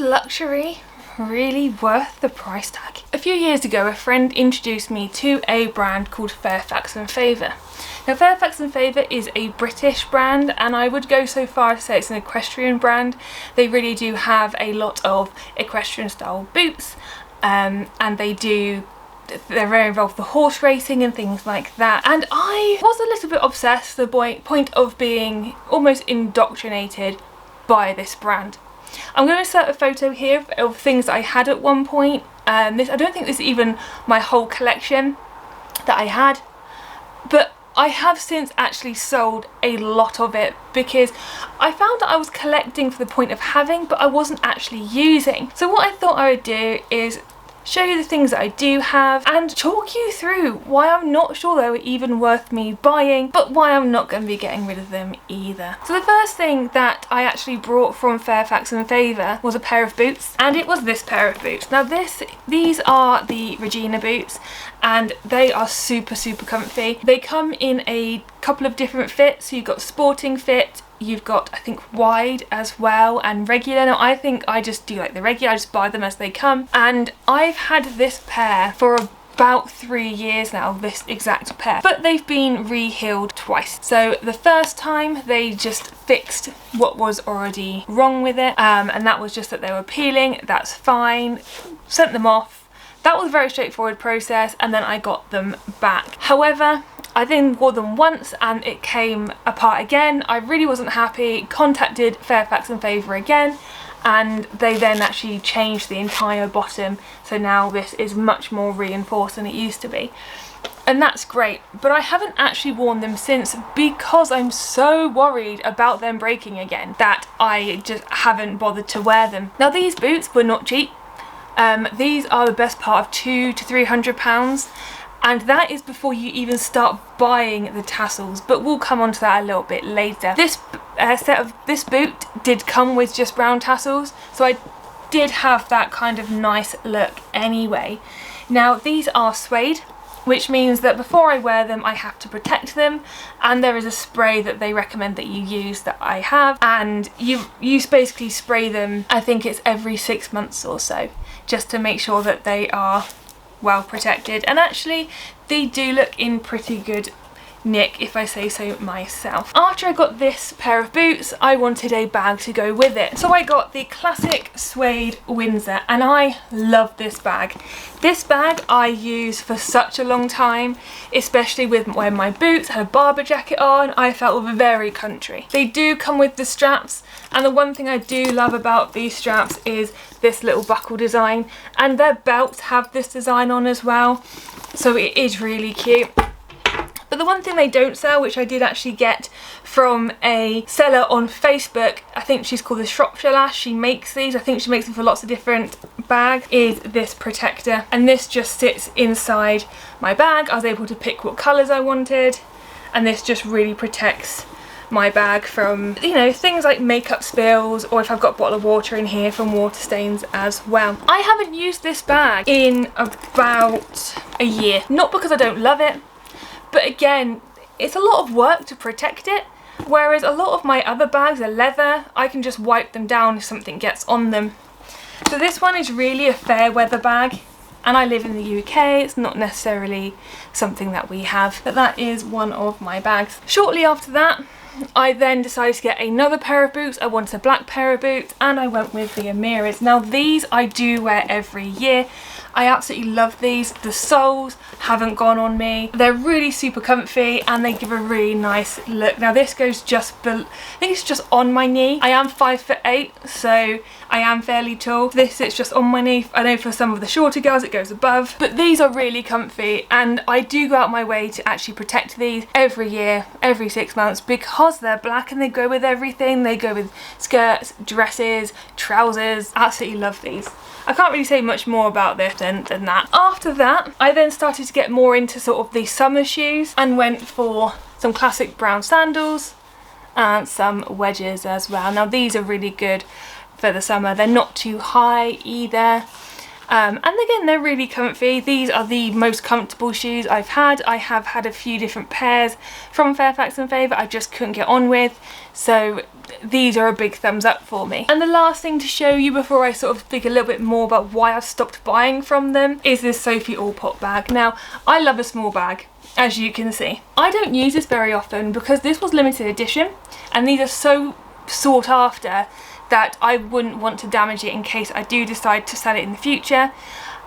luxury really worth the price tag? A few years ago, a friend introduced me to a brand called Fairfax and Favor. Now, Fairfax and Favor is a British brand, and I would go so far as to say it's an equestrian brand. They really do have a lot of equestrian style boots, and they're very involved with the horse racing and things like that. And I was a little bit obsessed to the point of being almost indoctrinated by this brand. I'm going to insert a photo here of things that I had at one point. I don't think this is even my whole collection that I had, but I have since actually sold a lot of it because I found that I was collecting for the point of having, but I wasn't actually using. So what I thought I would do is show you the things that I do have and talk you through why I'm not sure they were even worth me buying, but why I'm not going to be getting rid of them either. So the first thing that I actually brought from Fairfax and Favor was a pair of boots, and it was this pair of boots. Now these are the Regina boots, and they are super comfy. They come in a couple of different fits. So you've got sporting fit, you've got I think wide as well, and regular. Now I think I just do like the regular, I just buy them as they come, and I've had this pair for about 3 years now, this exact pair, but they've been re-heeled twice. So the first time they just fixed what was already wrong with it, and that was just that they were peeling. That's fine, sent them off. That was a very straightforward process, and then I got them back. However, I then wore them once and it came apart again. I really wasn't happy, contacted Fairfax and Favor again, and they then actually changed the entire bottom, so now this is much more reinforced than it used to be. And that's great, but I haven't actually worn them since because I'm so worried about them breaking again that I just haven't bothered to wear them. Now these boots were not cheap. These are the best part of £200 to £300, and that is before you even start buying the tassels, but we'll come on to that a little bit later. This this boot did come with just brown tassels, so I did have that kind of nice look anyway. Now these are suede, which means that before I wear them I have to protect them, and there is a spray that they recommend that you use that I have, and you basically spray them, I think it's every 6 months or so, just to make sure that they are well protected. And actually they do look in pretty good nick, if I say so myself. After I got this pair of boots, I wanted a bag to go with it, so I got the classic suede Windsor, and I love this bag. This bag I use for such a long time, especially with when my boots had a Barber jacket on. I felt very country. They do come with the straps, and the one thing I do love about these straps is this little buckle design, and their belts have this design on as well, so it is really cute. But the one thing they don't sell, which I did actually get from a seller on Facebook, I think she's called the Shropshire Lass, she makes these, I think she makes them for lots of different bags, is this protector. And this just sits inside my bag. I was able to pick what colours I wanted, and this just really protects my bag from, you know, things like makeup spills, or if I've got a bottle of water in here, from water stains as well. I haven't used this bag in about a year, not because I don't love it, but again, it's a lot of work to protect it, whereas a lot of my other bags are leather. I can just wipe them down if something gets on them. So this one is really a fair weather bag, and I live in the UK, it's not necessarily something that we have, but that is one of my bags. Shortly after that, I then decided to get another pair of boots. I wanted a black pair of boots, and I went with the Amiras. Now these I do wear every year. I absolutely love these. The soles haven't gone on me. They're really super comfy, and they give a really nice look. Now this goes just I think it's just on my knee. I am 5'8", so I am fairly tall. This sits just on my knee. I know for some of the shorter girls it goes above, but these are really comfy, and I do go out my way to actually protect these every year, every 6 months, because they're black and they go with everything. They go with skirts, dresses, trousers. Absolutely love these. I can't really say much more about this than that. After that, I then started to get more into sort of the summer shoes, and went for some classic brown sandals and some wedges as well. Now these are really good for the summer. They're not too high either, And again, they're really comfy. These are the most comfortable shoes I've had. I have had a few different pairs from Fairfax and Favor I just couldn't get on with, so these are a big thumbs up for me. And the last thing to show you before I sort of speak a little bit more about why I've stopped buying from them is this Sophie Allpop bag. Now, I love a small bag, as you can see. I don't use this very often because this was limited edition and these are so sought after that I wouldn't want to damage it in case I do decide to sell it in the future.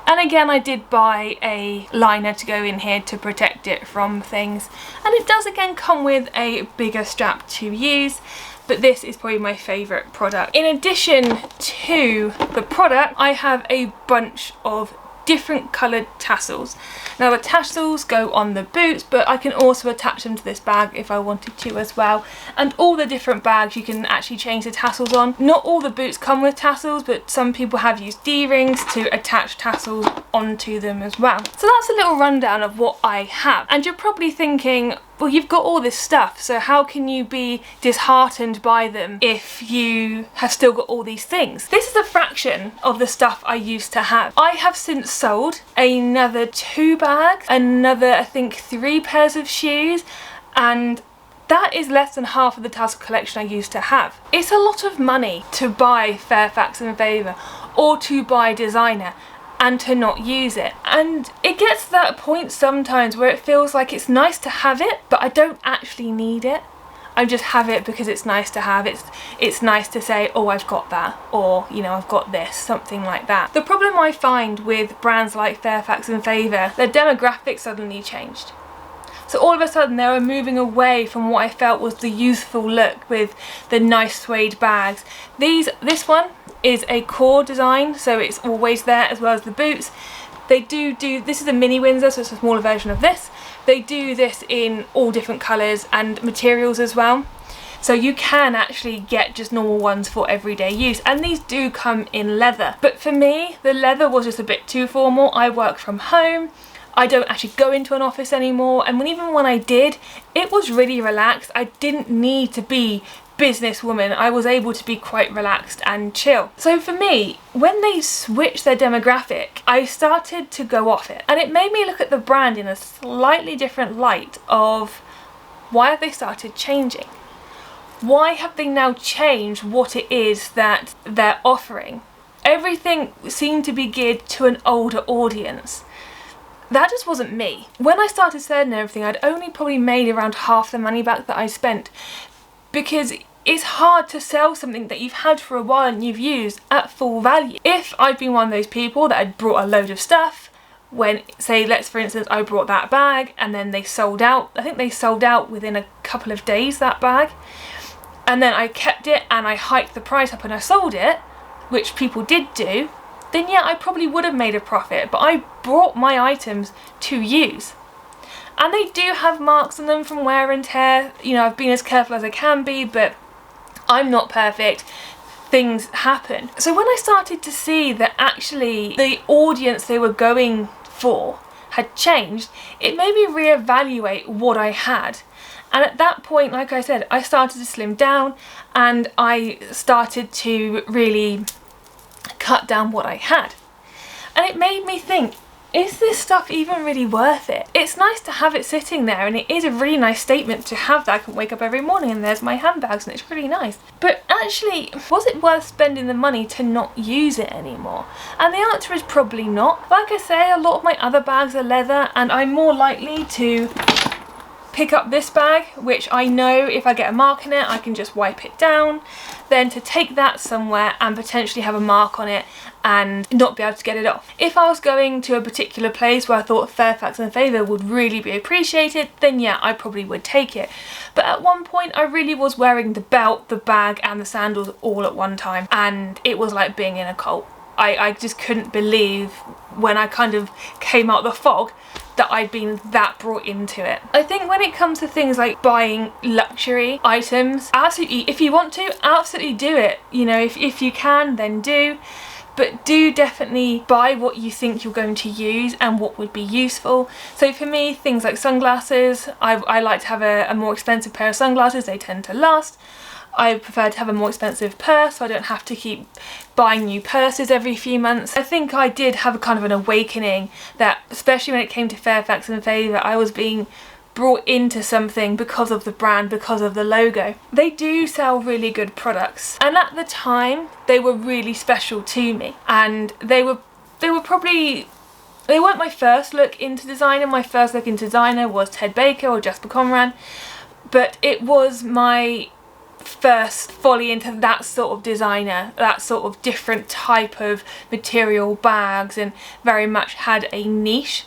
And again, I did buy a liner to go in here to protect it from things, and it does again come with a bigger strap to use, but this is probably my favourite product. In addition to the product, I have a bunch of different coloured tassels. Now the tassels go on the boots, but I can also attach them to this bag if I wanted to as well. And all the different bags you can actually change the tassels on. Not all the boots come with tassels, but some people have used D-rings to attach tassels onto them as well. So that's a little rundown of what I have. And you're probably thinking, well, you've got all this stuff, so how can you be disheartened by them if you have still got all these things? This is a fraction of the stuff I used to have. I have since sold another 2 bags, another I think 3 pairs of shoes, and that is less than half of the tassel collection I used to have. It's a lot of money to buy Fairfax and Favor or to buy designer and to not use it. And it gets to that point sometimes where it feels like it's nice to have it, but I don't actually need it. I just have it because it's nice to have. It's nice to say, oh, I've got that, or, you know, I've got this, something like that. The problem I find with brands like Fairfax and Favor, their demographic suddenly changed. So all of a sudden they were moving away from what I felt was the youthful look with the nice suede bags. This one is a core design, so it's always there, as well as the boots. They do this is a mini Windsor, so it's a smaller version of this. They do this in all different colours and materials as well. So you can actually get just normal ones for everyday use, and these do come in leather. But for me, the leather was just a bit too formal. I work from home. I don't actually go into an office anymore, and even when I did, it was really relaxed. I didn't need to be businesswoman. I was able to be quite relaxed and chill. So for me, when they switched their demographic, I started to go off it, and it made me look at the brand in a slightly different light of why have they started changing? Why have they now changed what it is that they're offering? Everything seemed to be geared to an older audience. That just wasn't me. When I started selling everything, I'd only probably made around half the money back that I spent, because it's hard to sell something that you've had for a while and you've used at full value. If I'd been one of those people that had brought a load of stuff, when, say, let's for instance, I brought that bag and then they sold out. I think they sold out within a couple of days, that bag. And then I kept it and I hiked the price up and I sold it, which people did do, then yeah, I probably would have made a profit, but I brought my items to use. And they do have marks on them from wear and tear. You know, I've been as careful as I can be, but I'm not perfect. Things happen. So when I started to see that actually the audience they were going for had changed, it made me reevaluate what I had. And at that point, like I said, I started to slim down and I started to really cut down what I had. And it made me think, is this stuff even really worth it? It's nice to have it sitting there, and it is a really nice statement to have that I can wake up every morning and there's my handbags and it's really nice. But actually, was it worth spending the money to not use it anymore? And the answer is probably not. Like I say, a lot of my other bags are leather, and I'm more likely to pick up this bag, which I know if I get a mark in it, I can just wipe it down, then to take that somewhere and potentially have a mark on it and not be able to get it off. If I was going to a particular place where I thought Fairfax and Favor would really be appreciated, then yeah, I probably would take it. But at one point, I really was wearing the belt, the bag and the sandals all at one time, and it was like being in a cult. I just couldn't believe when I kind of came out the fog that I'd been that brought into it. I think when it comes to things like buying luxury items, absolutely, if you want to, absolutely do it. You know, if you can, then do. But do definitely buy what you think you're going to use and what would be useful. So for me, things like sunglasses, I like to have a more expensive pair of sunglasses. They tend to last. I prefer to have a more expensive purse so I don't have to keep buying new purses every few months. I think I did have a kind of an awakening that, especially when it came to Fairfax and Favor, I was being brought into something because of the brand, because of the logo. They do sell really good products, and at the time they were really special to me, and they weren't my first look into designer. My first look into designer was Ted Baker or Jasper Conran, but it was my first fully into that sort of designer, that sort of different type of material bags, and very much had a niche,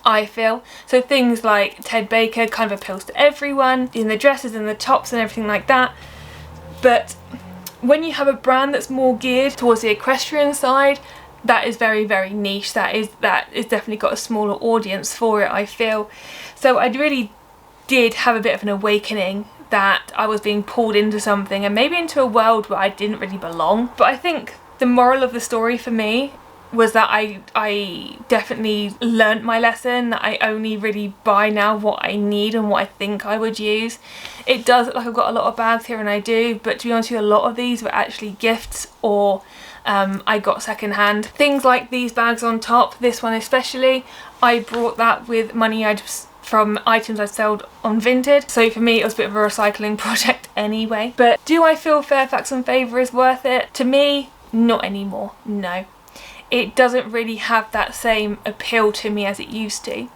I feel. So things like Ted Baker kind of appeals to everyone in the dresses and the tops and everything like that, but when you have a brand that's more geared towards the equestrian side, that is very, very niche. That is definitely got a smaller audience for it, I feel. So I really did have a bit of an awakening that I was being pulled into something, and maybe into a world where I didn't really belong. But I think the moral of the story for me was that I definitely learnt my lesson, that I only really buy now what I need and what I think I would use. It does look like I've got a lot of bags here, and I do, but to be honest with you, a lot of these were actually gifts or I got secondhand. Things like these bags on top, this one especially, I brought that with money I'd from items I sold on Vinted, so for me it was a bit of a recycling project anyway. But do I feel Fairfax and Favor is worth it? To me, not anymore, no. It doesn't really have that same appeal to me as it used to.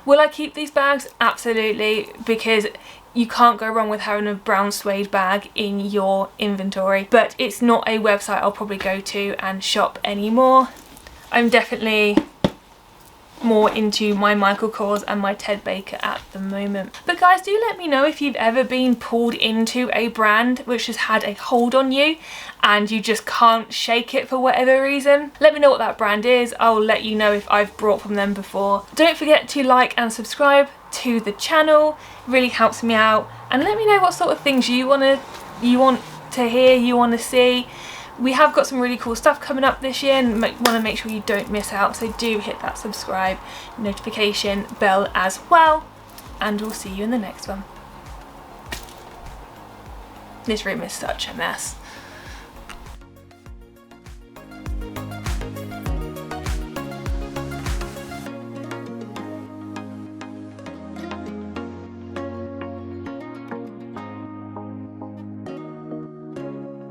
Will I keep these bags? Absolutely, because you can't go wrong with having a brown suede bag in your inventory, but it's not a website I'll probably go to and shop anymore. I'm definitely more into my Michael Kors and my Ted Baker at the moment. But guys, do let me know if you've ever been pulled into a brand which has had a hold on you and you just can't shake it for whatever reason. Let me know what that brand is. I'll let you know if I've bought from them before. Don't forget to like and subscribe to the channel. It really helps me out, and let me know what sort of things you want to hear, you want to see. We have got some really cool stuff coming up this year and want to make sure you don't miss out, so do hit that subscribe notification bell as well, and we'll see you in the next one. This room is such a mess.